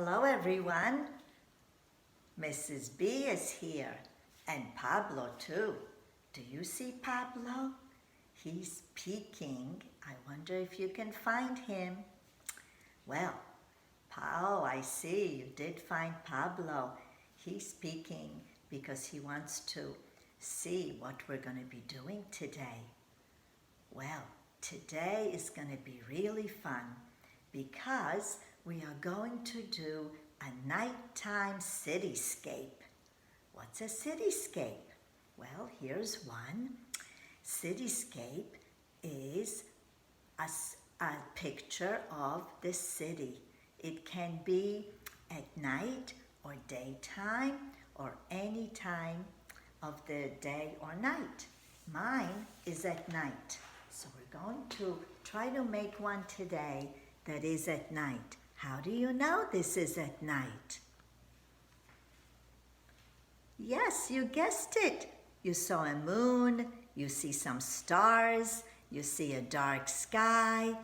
Hello everyone. Mrs.B is here and Pablo too. Do you see Pablo? He's peeking. I wonder if you can find him. Well, I see you did find Pablo. He's peeking because he wants to see what we're going to be doing today. Well, today is going to be really fun because we are going to do a nighttime cityscape. What's a cityscape? Well, here's one. Cityscape is a picture of the city. It can be at night or daytime or any time of the day or night. Mine is at night. So we're going to try to make one today that is at night. How do you know this is at night? Yes, you guessed it. You saw a moon, you see some stars, you see a dark sky,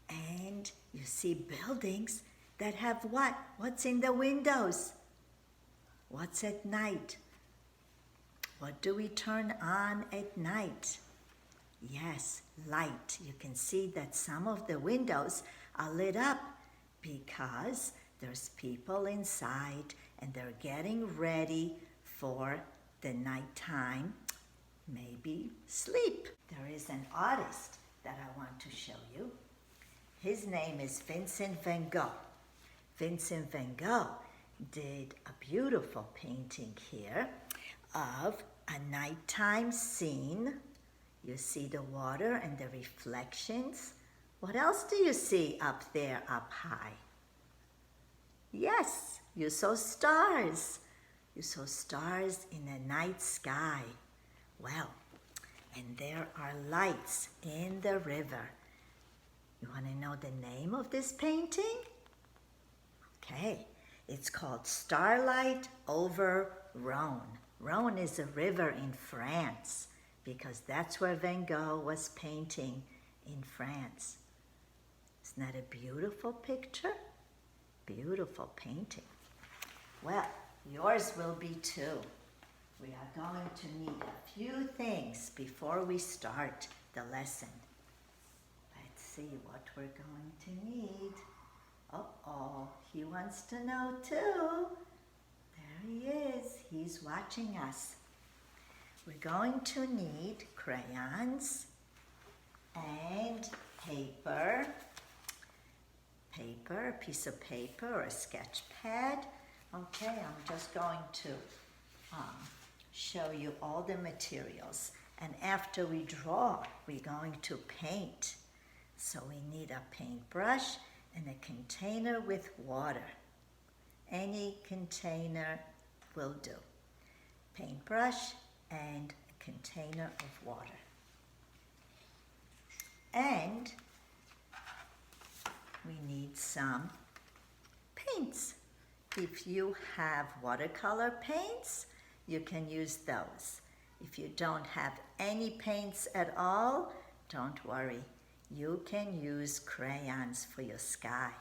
and you see buildings that have what? What's in the windows? What's at night? What do we turn on at night? Yes, light. You can see that some of the windows are lit up because there's people inside and they're getting ready for the nighttime, maybe sleep. There is an artist that I want to show you. His name is Vincent Van Gogh. Vincent Van Gogh did a beautiful painting here of a nighttime scene. You see the water and the reflections. What else do you see up there, up high? Yes, you saw stars. You saw stars in the night sky. Well, and there are lights in the river. You want to know the name of this painting? Okay, it's called Starlight over Rhone. Rhone is a river in France because that's where Van Gogh was painting in France. Isn't that a beautiful picture? Beautiful painting. Well, yours will be too. We are going to need a few things before we start the lesson. Let's see what we're going to need. Uh-oh, he wants to know too. There he is. He's watching us. We're going to need crayons and paper, a piece of paper or a sketch pad. Okay, I'm just going to show you all the materials. And after we draw, we're going to paint. So we need a paintbrush and a container with water. Any container will do. Paintbrush and a container of water. And we need some paints. If you have watercolor paints, you can use those. If you don't have any paints at all, don't worry. You can use crayons for your sky.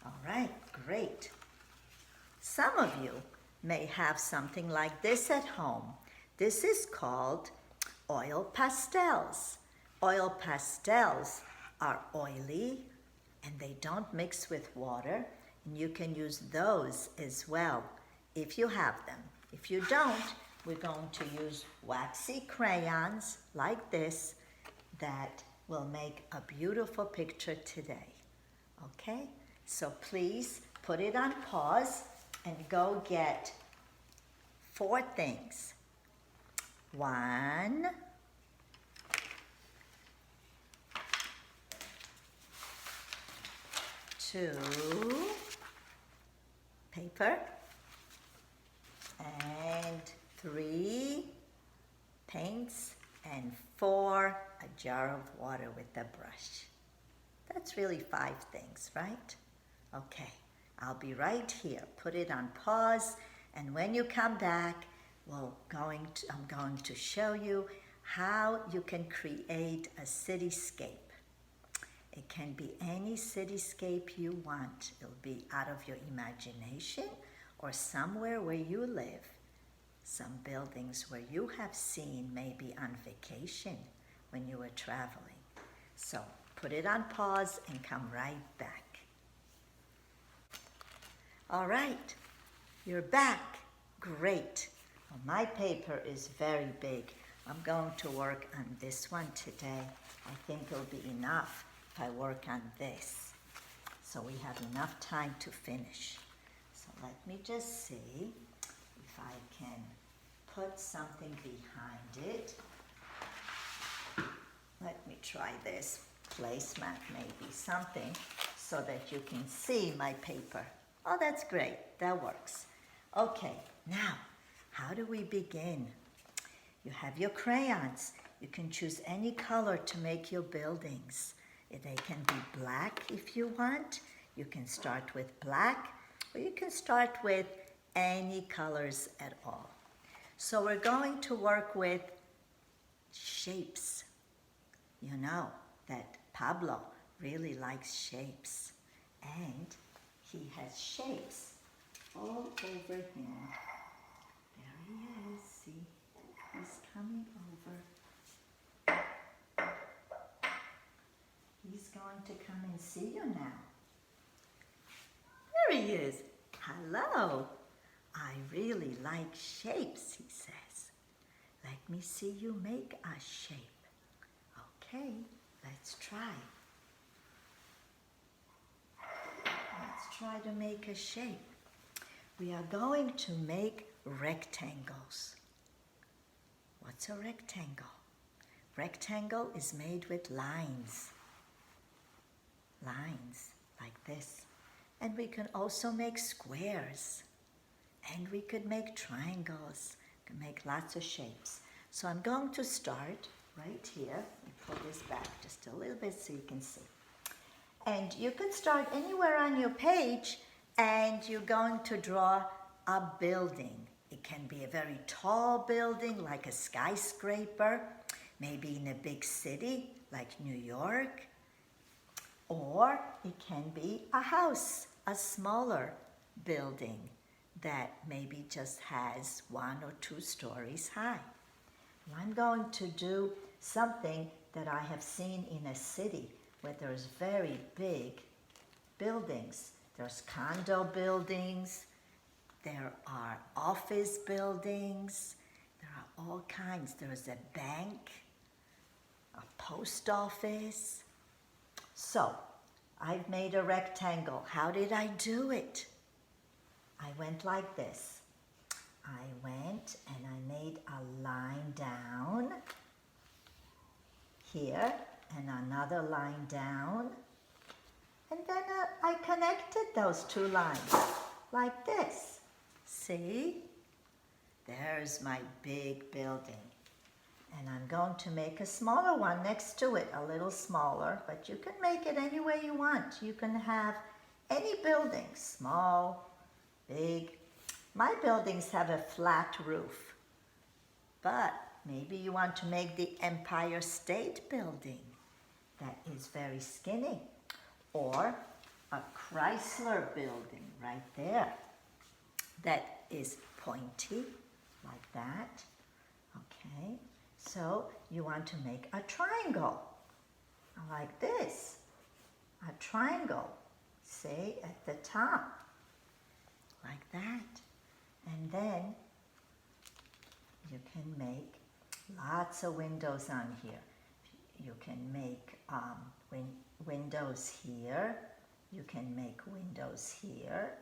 All right, great. Some of you may have something like this at home. This is called oil pastels. Oil pastels are oily and they don't mix with water, and you can use those as well if you have them. If you don't, we're going to use waxy crayons like this that will make a beautiful picture today. Okay? So please put it on pause and go get 4 things. 1, 2, paper, and 3, paints, and 4, a jar of water with a brush. That's really 5 things, right? Okay, I'll be right here. Put it on pause, and when you come back, I'm going to show you how you can create a cityscape. A It can be any cityscape you want. It'll be out of your imagination or somewhere where you live. Some buildings where you have seen maybe on vacation when you were traveling. So put it on pause and come right back. All right, you're back. Great. Well, my paper is very big. I'm going to work on this one today. I think it'll be enough if I work on this. So we have enough time to finish. So let me just see if I can put something behind it. Let me try this placemat, maybe something so that you can see my paper. Oh, that's great. That works. Okay, now, how do we begin? You have your crayons. You can choose any color to make your buildings. They can be black if you want. You can start with black, or you can start with any colors at all. So we're going to work with shapes. You know that Pablo really likes shapes, and he has shapes all over him. There he is, see, he's coming over. He's going to come and see you now. There he is. Hello. I really like shapes, he says. Let me see you make a shape. Okay, let's try. Let's try to make a shape. We are going to make rectangles. What's a rectangle? Rectangle is made with lines. Lines like this. And we can also make squares. And we could make triangles. We can make lots of shapes. So I'm going to start right here. Let me pull this back just a little bit so you can see. And you can start anywhere on your page, and you're going to draw a building. It can be a very tall building like a skyscraper, maybe in a big city like New York, or it can be a house, a smaller building that maybe just has 1 or 2 stories high. I'm going to do something that I have seen in a city where there's very big buildings. There's condo buildings, there are office buildings, there are all kinds. There's a bank, a post office. So, I've made a rectangle. How did I do it? I went like this. I went and I made a line down here and another line down, and then I connected those 2 lines like this. See? There's my big building. And I'm going to make a smaller one next to it, a little smaller, but you can make it any way you want. You can have any building, small, big. My buildings have a flat roof, but maybe you want to make the Empire State Building that is very skinny, or a Chrysler building right there that is pointy like that. Okay, so you want to make a triangle like this, a triangle, say at the top like that. And then you can make lots of windows on here. You can make windows here. You can make windows here.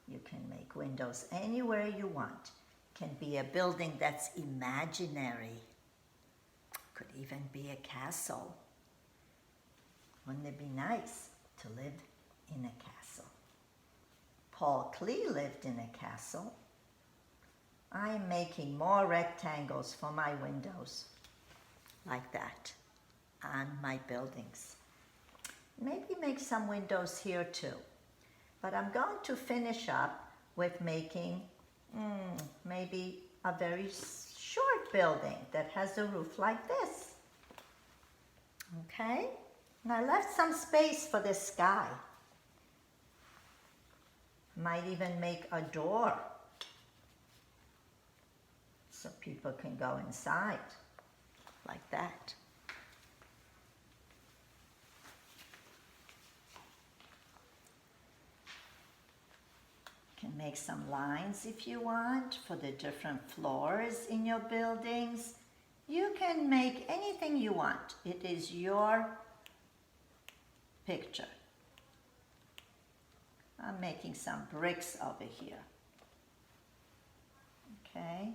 You can make windows anywhere you want. It can be a building that's imaginary. Could even be a castle. Wouldn't it be nice to live in a castle? Paul Klee lived in a castle. I'm making more rectangles for my windows, like that, on my buildings. Maybe make some windows here too. But I'm going to finish up with making maybe a very short building that has a roof like this. Okay? And I left some space for the sky. Might even make a door so people can go inside like that. Can make some lines if you want for the different floors in your buildings. You can make anything you want. It is your picture. I'm making some bricks over here. Okay.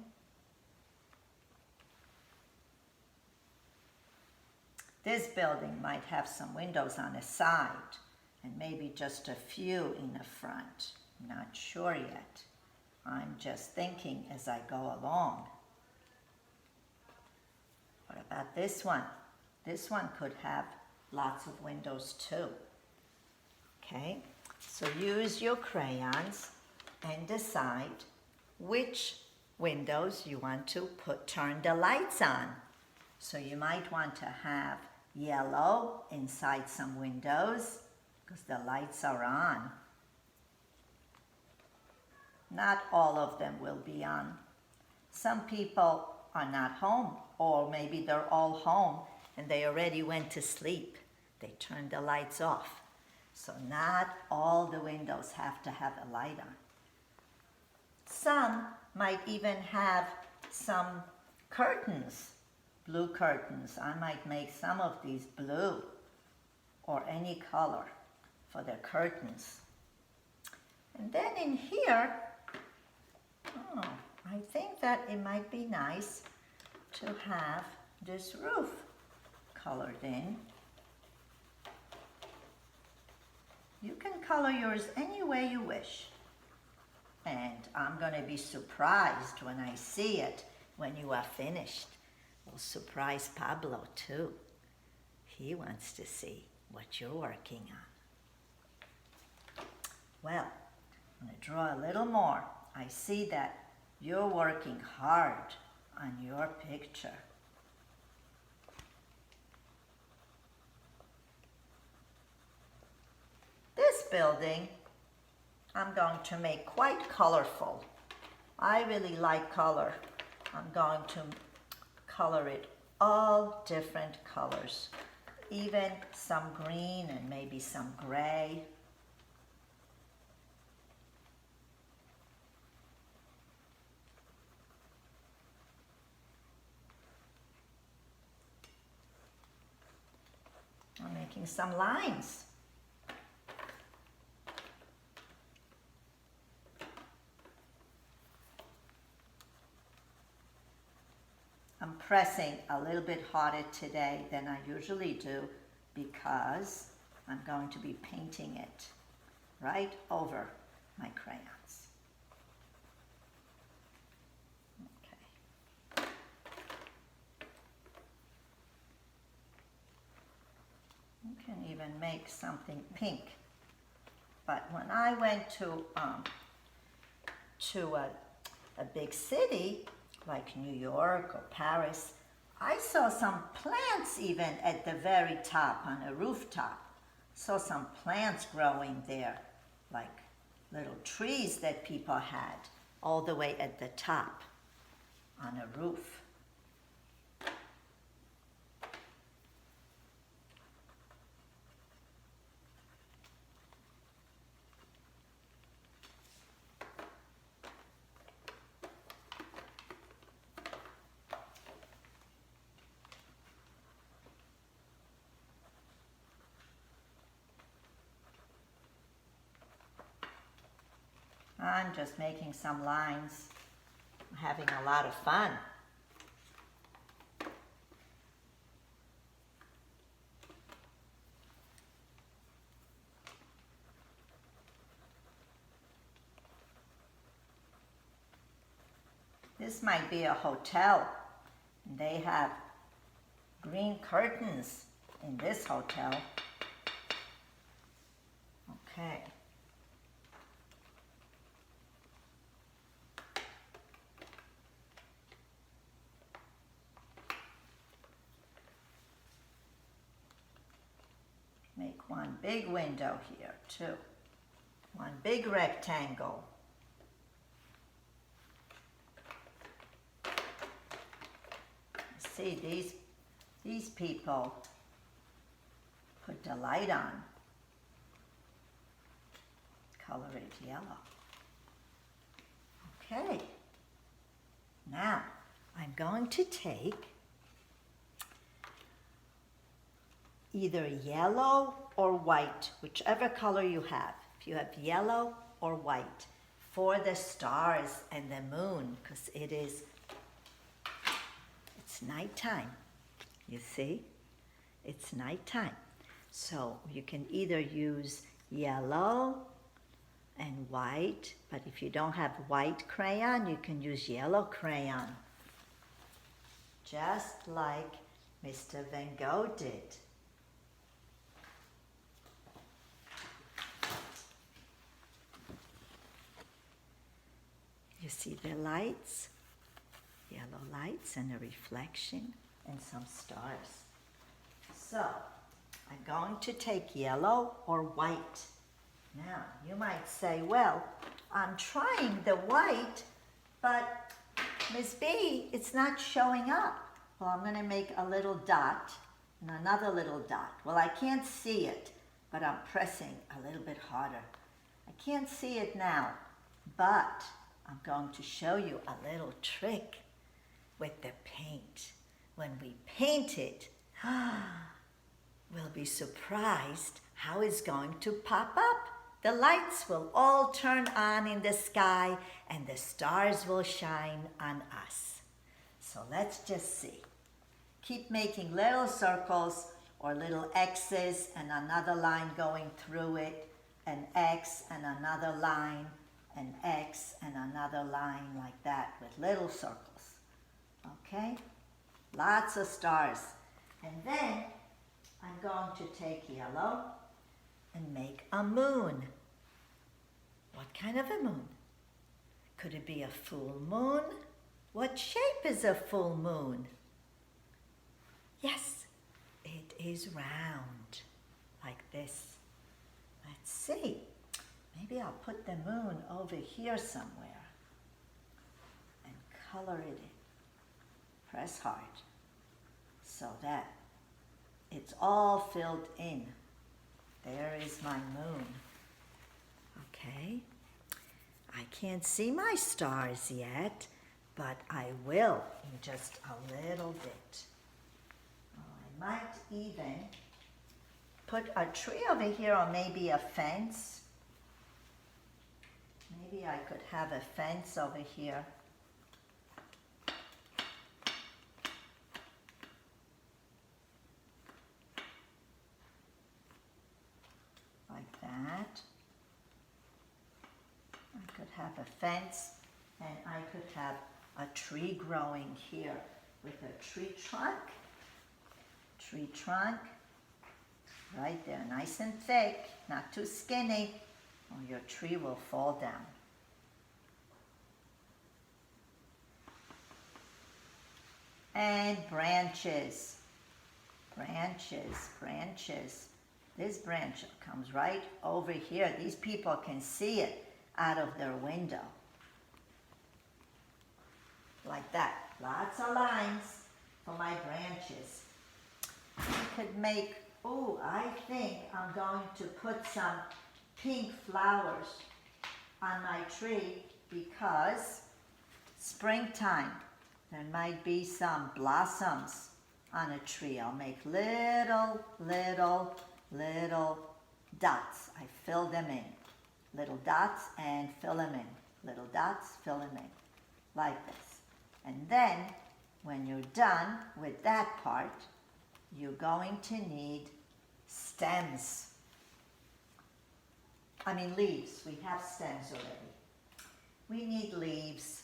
This building might have some windows on the side and maybe just a few in the front. I'm not sure yet. I'm just thinking as I go along. What about this one? This one could have lots of windows too. Okay, so use your crayons and decide which windows you want to turn the lights on. So you might want to have yellow inside some windows because the lights are on. Not all of them will be on. Some people are not home, or maybe they're all home and they already went to sleep. They turned the lights off. So not all the windows have to have a light on. Some might even have some curtains, blue curtains. I might make some of these blue or any color for their curtains. And then in here, I think that it might be nice to have this roof colored in. You can color yours any way you wish. And I'm going to be surprised when I see it when you are finished. We'll surprise Pablo too. He wants to see what you're working on. Well, I'm going to draw a little more. I see that you're working hard on your picture. This building, I'm going to make quite colorful. I really like color. I'm going to color it all different colors, even some green and maybe some gray. I'm making some lines. I'm pressing a little bit harder today than I usually do because I'm going to be painting it right over my crayons. Okay. You can even make something pink. But when I went to a big city, like New York or Paris, I saw some plants even at the very top on a rooftop. Saw some plants growing there, like little trees that people had all the way at the top on a roof. I'm just making some lines. I'm having a lot of fun. This might be a hotel. They have green curtains in this hotel. Okay. big window here too. One big rectangle. See, these people put the light on. Color it yellow. Okay. Now, I'm going to take either yellow or white, whichever color you have. If you have yellow or white, for the stars and the moon, because it's nighttime. You see? It's nighttime. So you can either use yellow and white, but if you don't have white crayon, you can use yellow crayon. Just like Mr. Van Gogh did. You see the lights, yellow lights and a reflection and some stars. So, I'm going to take yellow or white. Now, you might say, well, I'm trying the white, but Ms. B, it's not showing up. Well, I'm going to make a little dot and another little dot. Well, I can't see it, but I'm pressing a little bit harder. I can't see it now, but I'm going to show you a little trick with the paint. When we paint it, we'll be surprised how it's going to pop up. The lights will all turn on in the sky and the stars will shine on us. So let's just see. Keep making little circles or little X's and another line going through it, an X and another line, an X and another line like that with little circles. Okay? Lots of stars. And then I'm going to take yellow and make a moon. What kind of a moon? Could it be a full moon? What shape is a full moon? Yes, it is round, like this. Let's see. Maybe I'll put the moon over here somewhere and color it in. Press hard so that it's all filled in. There is my moon. Okay. I can't see my stars yet, but I will in just a little bit. I might even put a tree over here or maybe a fence. Maybe I could have a fence over here. Like that. I could have a fence and I could have a tree growing here with a tree trunk. Tree trunk. Right there, nice and thick, not too skinny, or your tree will fall down. And branches, branches, branches. This branch comes right over here. These people can see it out of their window. Like that. Lots of lines for my branches. You could make, oh, I think I'm going to put some pink flowers on my tree because springtime. There might be some blossoms on a tree. I'll make little dots. I fill them in. Little dots and fill them in. Little dots, fill them in. Like this. And then, when you're done with that part, you're going to need stems. I mean leaves. We have stems already. We need leaves.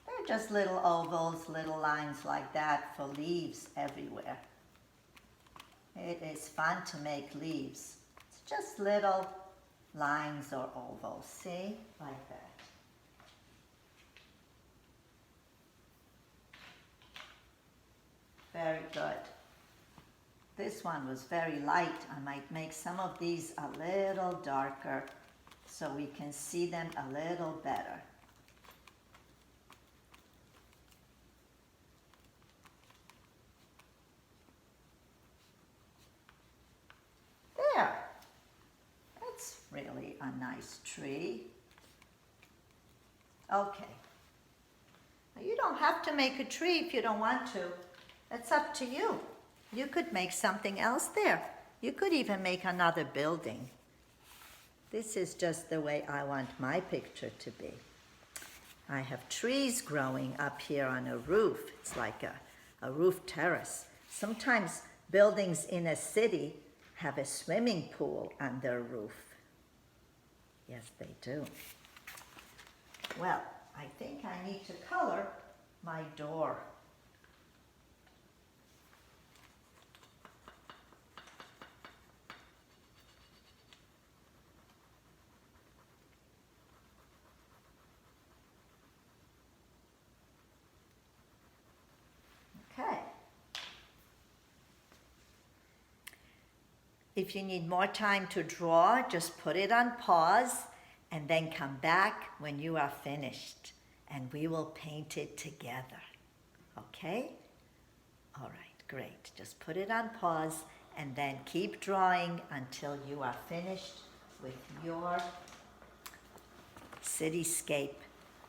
They're just little ovals, little lines like that for leaves everywhere. It is fun to make leaves. It's just little lines or ovals, see? Like that. Very good. This one was very light. I might make some of these a little darker so we can see them a little better. There. That's really a nice tree. Okay. Now you don't have to make a tree if you don't want to. It's up to you. You could make something else there. You could even make another building. This is just the way I want my picture to be. I have trees growing up here on a roof. It's like a roof terrace. Sometimes buildings in a city have a swimming pool on their roof. Yes, they do. Well, I think I need to color my door. Okay. If you need more time to draw, just put it on pause and then come back when you are finished and we will paint it together. Okay? All right, great. Just put it on pause and then keep drawing until you are finished with your cityscape.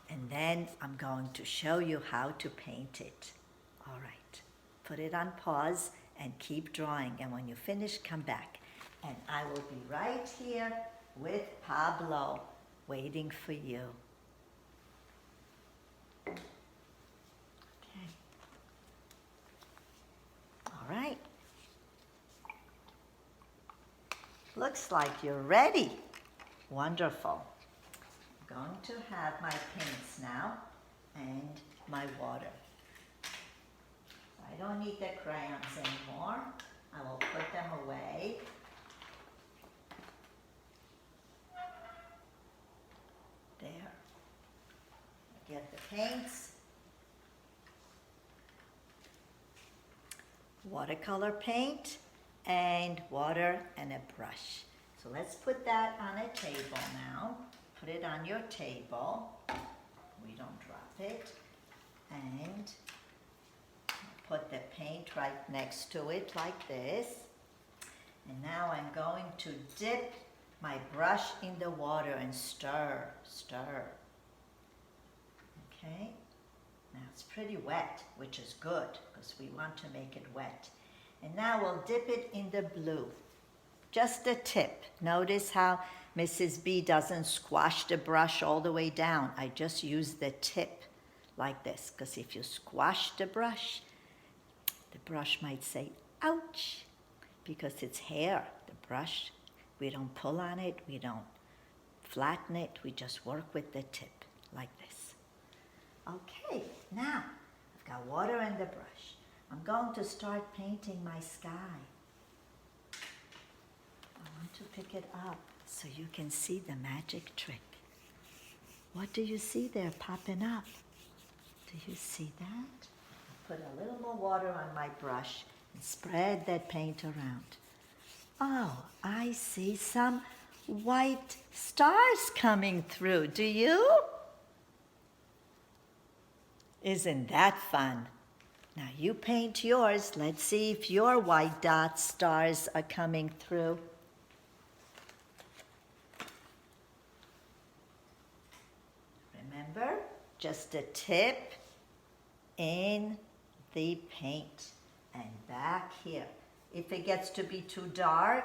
And then I'm going to show you how to paint it. All right, put it on pause and keep drawing. And when you finish, come back. And I will be right here with Pablo waiting for you. Okay. All right. Looks like you're ready. Wonderful. I'm going to have my paints now and my water. I don't need the crayons anymore. I will put them away. There. Get the paints. Watercolor paint and water and a brush. So let's put that on a table now. Put it on your table. We don't drop it. And put the paint right next to it like this. And now I'm going to dip my brush in the water and stir. Okay? Now it's pretty wet, which is good because we want to make it wet. And now we'll dip it in the blue. Just the tip. Notice how Mrs.B doesn't squash the brush all the way down. I just use the tip like this, because if you squash the brush might say, ouch, because it's hair, the brush. We don't pull on it, we don't flatten it, we just work with the tip, like this. Okay, now I've got water and the brush. I'm going to start painting my sky. I want to pick it up so you can see the magic trick. What do you see there popping up? Do you see that? Put a little more water on my brush and spread that paint around. Oh, I see some white stars coming through. Do you? Isn't that fun? Now you paint yours. Let's see if your white dot stars are coming through. Remember, just a tip in the paint and back here. If it gets to be too dark,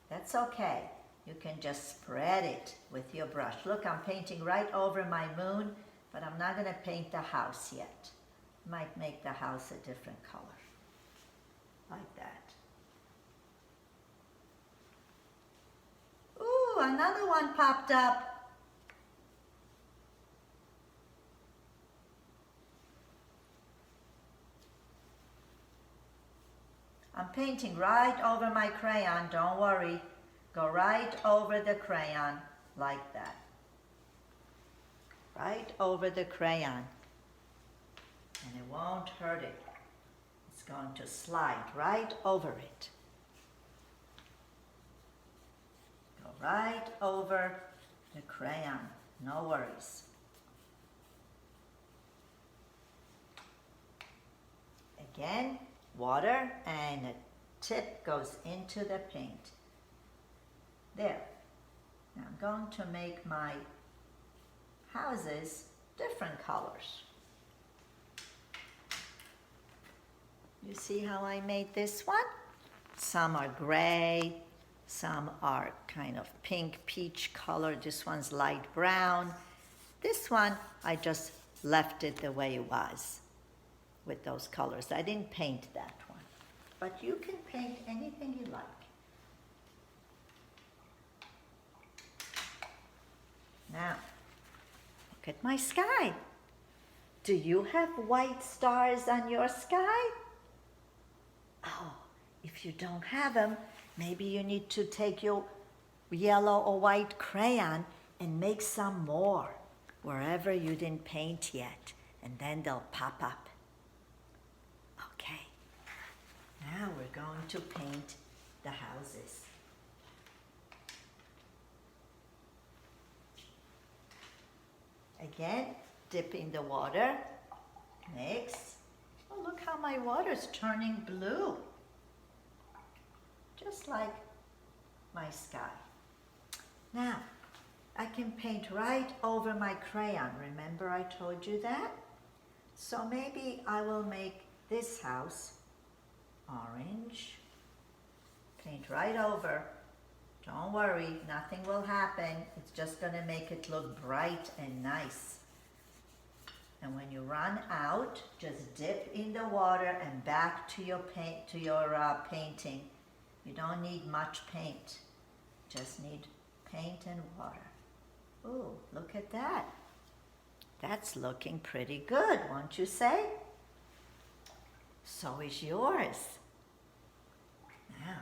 that's okay. You can just spread it with your brush. Look, I'm painting right over my moon, but I'm not going to paint the house yet. Might make the house a different color, like that. Ooh, another one popped up. I'm painting right over my crayon, don't worry. Go right over the crayon, like that. Right over the crayon. And it won't hurt it. It's going to slide right over it. Go right over the crayon, no worries. Again, water and a tip goes into the paint. There. Now I'm going to make my houses different colors. You see how I made this one? Some are gray, some are kind of pink, peach color. This one's light brown. This one, I just left it the way it was with those colors. I didn't paint that one, but you can paint anything you like. Now, look at my sky. Do you have white stars on your sky? Oh, if you don't have them, maybe you need to take your yellow or white crayon and make some more wherever you didn't paint yet, and then they'll pop up. Okay, now we're going to paint the houses. Again, dip in the water, mix. Oh, look how my water's turning blue. Just like my sky. Now, I can paint right over my crayon. Remember I told you that? So maybe I will make this house orange. Paint right over. Don't worry, nothing will happen. It's just going to make it look bright and nice. And when you run out, just dip in the water and back to your painting. You don't need much paint. Just need paint and water. Ooh, look at that. That's looking pretty good, won't you say? So is yours. Now,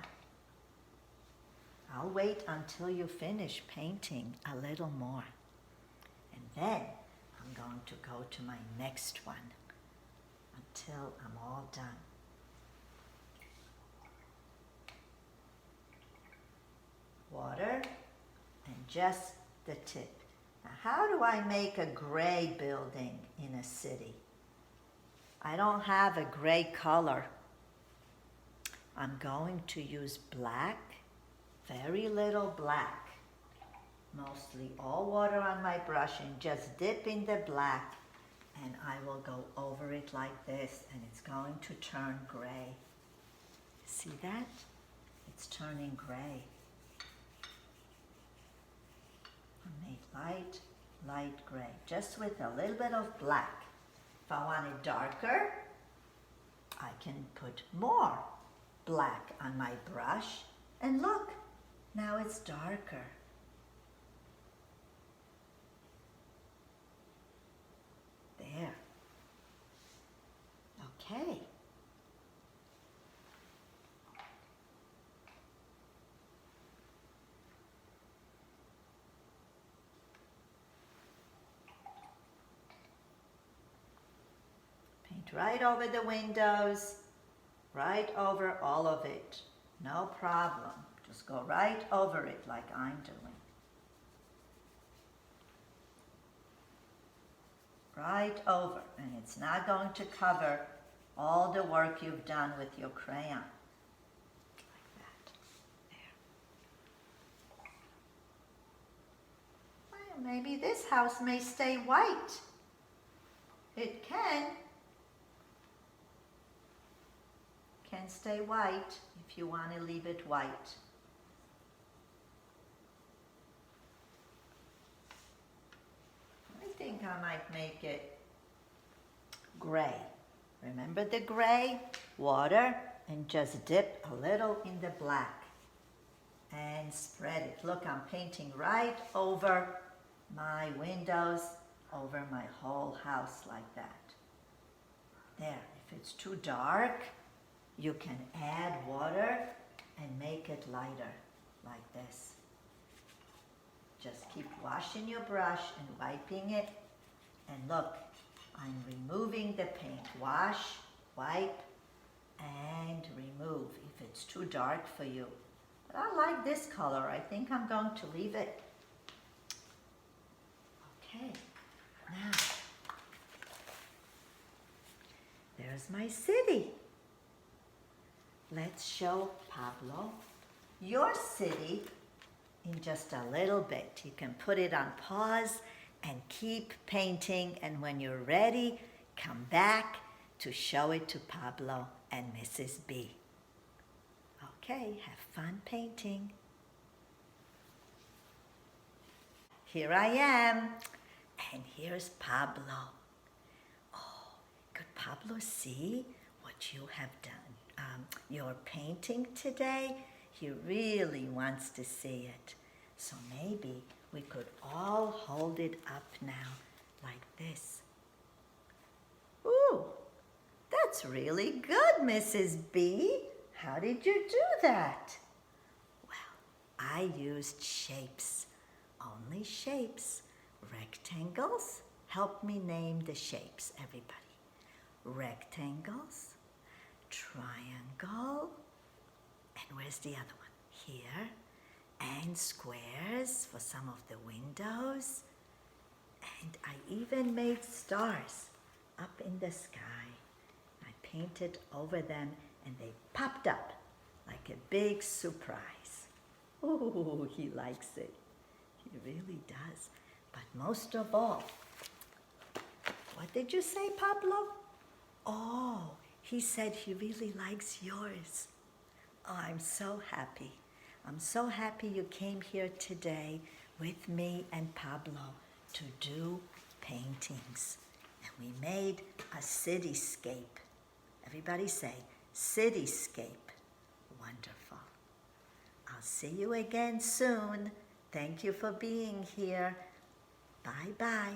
I'll wait until you finish painting a little more. And then I'm going to go to my next one until I'm all done. Water and just the tip. Now, how do I make a gray building in a city? I don't have a gray color. I'm going to use black. Very little black, mostly all water on my brush, and just dip in the black, and I will go over it like this, and it's going to turn gray. See that? It's turning gray. I made light gray, just with a little bit of black. If I want it darker, I can put more black on my brush, and look, now it's darker. There. Okay. Paint right over the windows, right over all of it. No problem. Just go right over it like I'm doing. Right over, and it's not going to cover all the work you've done with your crayon. Like that. There. Well, maybe this house may stay white. It can stay white if you want to leave it white. I think I might make it gray. Remember the gray? Water, and just dip a little in the black and spread it. Look, I'm painting right over my windows, over my whole house like that. There. If it's too dark, you can add water and make it lighter like this. Just keep washing your brush and wiping it. And look, I'm removing the paint. Wash, wipe, and remove if it's too dark for you. But I like this color. I think I'm going to leave it. Okay, now there's my city. Let's show Pablo your city in just a little bit. You can put it on pause and keep painting, and when you're ready, come back to show it to Pablo and Mrs. B. Okay, have fun painting. Here I am, and here's Pablo. Oh, could Pablo see what you have done? Your painting today? He really wants to see it. So maybe we could all hold it up now like this. Ooh, that's really good, Mrs. B. How did you do that? Well, I used shapes, only shapes. Rectangles. Help me name the shapes, everybody. Rectangles, triangle, and where's the other one? Here. And squares for some of the windows. And I even made stars up in the sky. I painted over them and they popped up like a big surprise. Oh, he likes it. He really does. But most of all, what did you say, Pablo? Oh, he said he really likes yours. Oh, I'm so happy. I'm so happy you came here today with me and Pablo to do paintings. And we made a cityscape. Everybody say, cityscape. Wonderful. I'll see you again soon. Thank you for being here. Bye-bye.